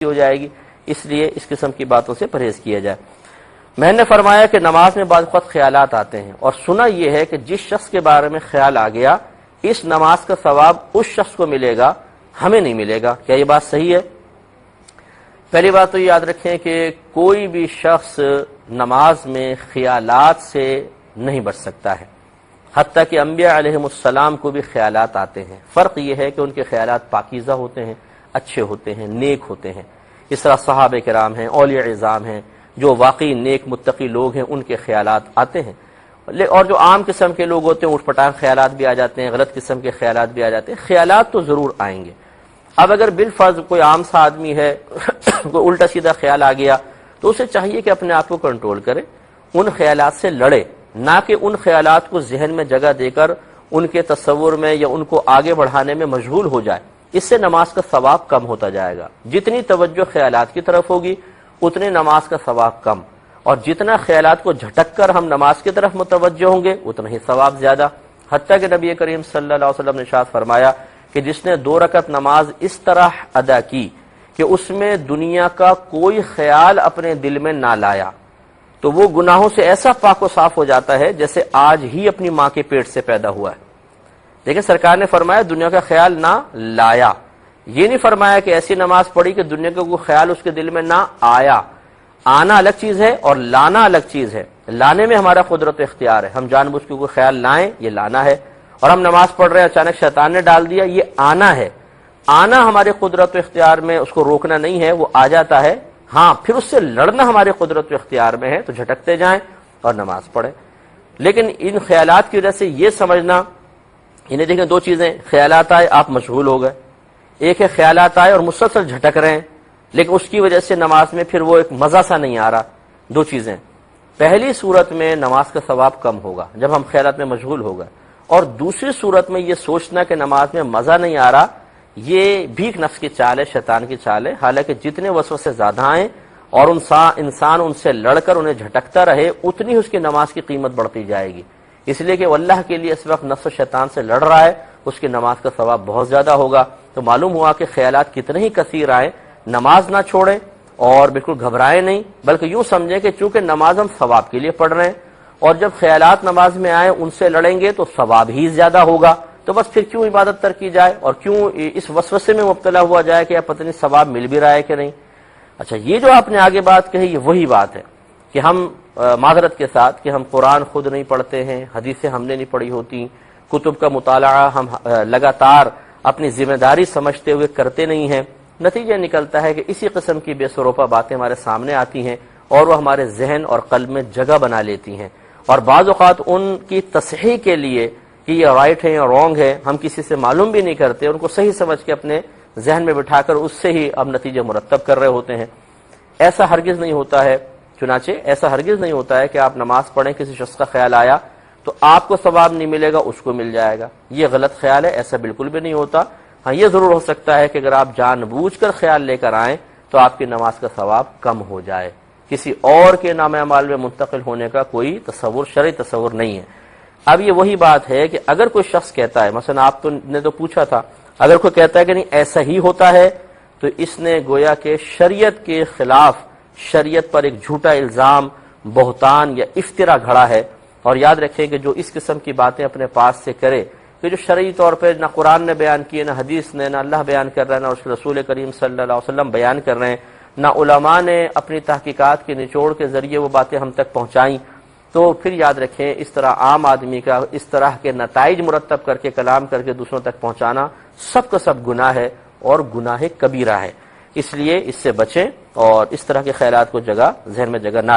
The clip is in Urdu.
ہو جائے گی، اس لیے اس قسم کی باتوں سے پرہیز کیا جائے۔ میں نے فرمایا کہ نماز میں بعض وقت خیالات آتے ہیں، اور سنا یہ ہے کہ جس شخص کے بارے میں خیال آ گیا اس نماز کا ثواب اس شخص کو ملے گا، ہمیں نہیں ملے گا۔ کیا یہ بات صحیح ہے؟ پہلی بات تو یاد رکھیں کہ کوئی بھی شخص نماز میں خیالات سے نہیں بچ سکتا ہے، حتیٰ کہ انبیاء علیہم السلام کو بھی خیالات آتے ہیں۔ فرق یہ ہے کہ ان کے خیالات پاکیزہ ہوتے ہیں، اچھے ہوتے ہیں، نیک ہوتے ہیں۔ اس طرح صحابہ کرام ہیں، اولیاء عظام ہیں، جو واقعی نیک متقی لوگ ہیں، ان کے خیالات آتے ہیں۔ اور جو عام قسم کے لوگ ہوتے ہیں اٹھ پٹانگ خیالات بھی آ جاتے ہیں، غلط قسم کے خیالات بھی آ جاتے ہیں۔ خیالات تو ضرور آئیں گے۔ اب اگر بالفرض کوئی عام سا آدمی ہے کوئی الٹا سیدھا خیال آ گیا تو اسے چاہیے کہ اپنے آپ کو کنٹرول کرے، ان خیالات سے لڑے، نہ کہ ان خیالات کو ذہن میں جگہ دے کر ان کے تصور میں یا ان کو آگے بڑھانے میں مشغول ہو جائے۔ اس سے نماز کا ثواب کم ہوتا جائے گا۔ جتنی توجہ خیالات کی طرف ہوگی اتنی نماز کا ثواب کم، اور جتنا خیالات کو جھٹک کر ہم نماز کی طرف متوجہ ہوں گے اتنا ہی ثواب زیادہ۔ حتیٰ کہ نبی کریم صلی اللہ علیہ وسلم نے ارشاد فرمایا کہ جس نے 2 رکعت نماز اس طرح ادا کی کہ اس میں دنیا کا کوئی خیال اپنے دل میں نہ لایا، تو وہ گناہوں سے ایسا پاک و صاف ہو جاتا ہے جیسے آج ہی اپنی ماں کے پیٹ سے پیدا ہوا ہے۔ لیکن سرکار نے فرمایا دنیا کا خیال نہ لایا، یہ نہیں فرمایا کہ ایسی نماز پڑھی کہ دنیا کا کوئی خیال اس کے دل میں نہ آیا۔ آنا الگ چیز ہے اور لانا الگ چیز ہے۔ لانے میں ہمارا قدرت و اختیار ہے، ہم جان بوجھ کے کوئی خیال لائیں، یہ لانا ہے۔ اور ہم نماز پڑھ رہے ہیں اچانک شیطان نے ڈال دیا، یہ آنا ہے۔ آنا ہمارے قدرت و اختیار میں، اس کو روکنا نہیں ہے، وہ آ جاتا ہے۔ ہاں پھر اس سے لڑنا ہمارے قدرت و اختیار میں ہے، تو جھٹکتے جائیں اور نماز پڑھیں۔ لیکن ان خیالات کی وجہ سے یہ سمجھنا، انہیں دیکھیں 2 چیزیں، خیالات آئے آپ مشغول ہو گئے، ایک ہے خیالات آئے اور مسلسل جھٹک رہے ہیں لیکن اس کی وجہ سے نماز میں پھر وہ ایک مزہ سا نہیں آ رہا۔ 2 چیزیں، پہلی صورت میں نماز کا ثواب کم ہوگا جب ہم خیالات میں مشغول ہو گئے، اور دوسری صورت میں یہ سوچنا کہ نماز میں مزہ نہیں آ رہا، یہ بھی ایک نفس کی چال ہے، شیطان کی چال ہے۔ حالانکہ جتنے وسوسے زیادہ آئیں اور انسان ان سے لڑ کر انہیں جھٹکتا رہے اتنی اس کی نماز کی قیمت بڑھتی جائے گی، اس لیے کہ وہ اللہ کے لیے اس وقت نفس و شیطان سے لڑ رہا ہے، اس کی نماز کا ثواب بہت زیادہ ہوگا۔ تو معلوم ہوا کہ خیالات کتنے ہی کثیر آئیں، نماز نہ چھوڑیں اور بالکل گھبرائیں نہیں، بلکہ یوں سمجھیں کہ چونکہ نماز ہم ثواب کے لیے پڑھ رہے ہیں، اور جب خیالات نماز میں آئیں ان سے لڑیں گے تو ثواب ہی زیادہ ہوگا، تو بس پھر کیوں عبادت ترک کی جائے اور کیوں اس وسوسے میں مبتلا ہوا جائے کہ پتہ نہیں ثواب مل بھی رہا ہے کہ نہیں۔ اچھا، یہ جو آپ نے آگے بات کہی یہ وہی بات ہے کہ ہم معذرت کے ساتھ کہ ہم قرآن خود نہیں پڑھتے ہیں، حدیثیں ہم نے نہیں پڑھی ہوتی، کتب کا مطالعہ ہم لگاتار اپنی ذمہ داری سمجھتے ہوئے کرتے نہیں ہیں، نتیجہ نکلتا ہے کہ اسی قسم کی بے سروپا باتیں ہمارے سامنے آتی ہیں اور وہ ہمارے ذہن اور قلب میں جگہ بنا لیتی ہیں، اور بعض اوقات ان کی تصحیح کے لیے کہ یہ رائٹ ہے یا رونگ ہے ہم کسی سے معلوم بھی نہیں کرتے، ان کو صحیح سمجھ کے اپنے ذہن میں بٹھا کر اس سے ہی اب نتیجے مرتب کر رہے ہوتے ہیں۔ ایسا ہرگز نہیں ہوتا ہے، چنانچہ ایسا ہرگز نہیں ہوتا ہے کہ آپ نماز پڑھیں کسی شخص کا خیال آیا تو آپ کو ثواب نہیں ملے گا اس کو مل جائے گا، یہ غلط خیال ہے، ایسا بالکل بھی نہیں ہوتا۔ ہاں یہ ضرور ہو سکتا ہے کہ اگر آپ جان بوجھ کر خیال لے کر آئیں تو آپ کی نماز کا ثواب کم ہو جائے، کسی اور کے نام اعمال میں منتقل ہونے کا کوئی تصور، شرعی تصور نہیں ہے۔ اب یہ وہی بات ہے کہ اگر کوئی شخص کہتا ہے، مثلا آپ نے تو پوچھا تھا، اگر کوئی کہتا ہے کہ نہیں ایسا ہی ہوتا ہے تو اس نے گویا کہ شریعت کے خلاف، شریعت پر ایک جھوٹا الزام، بہتان یا افترا گھڑا ہے۔ اور یاد رکھیں کہ جو اس قسم کی باتیں اپنے پاس سے کرے کہ جو شرعی طور پہ نہ قرآن نے بیان کیے، نہ حدیث نے، نہ اللہ بیان کر رہا ہے، نہ اس رسول کریم صلی اللہ علیہ وسلم بیان کر رہے ہیں، نہ علماء نے اپنی تحقیقات کے نچوڑ کے ذریعے وہ باتیں ہم تک پہنچائیں، تو پھر یاد رکھیں اس طرح عام آدمی کا اس طرح کے نتائج مرتب کر کے کلام کر کے دوسروں تک پہنچانا سب کا سب گناہ ہے اور گناہ کبیرہ ہے۔ اس لیے اس سے بچیں اور اس طرح کے خیالات کو ذہن میں جگہ نہ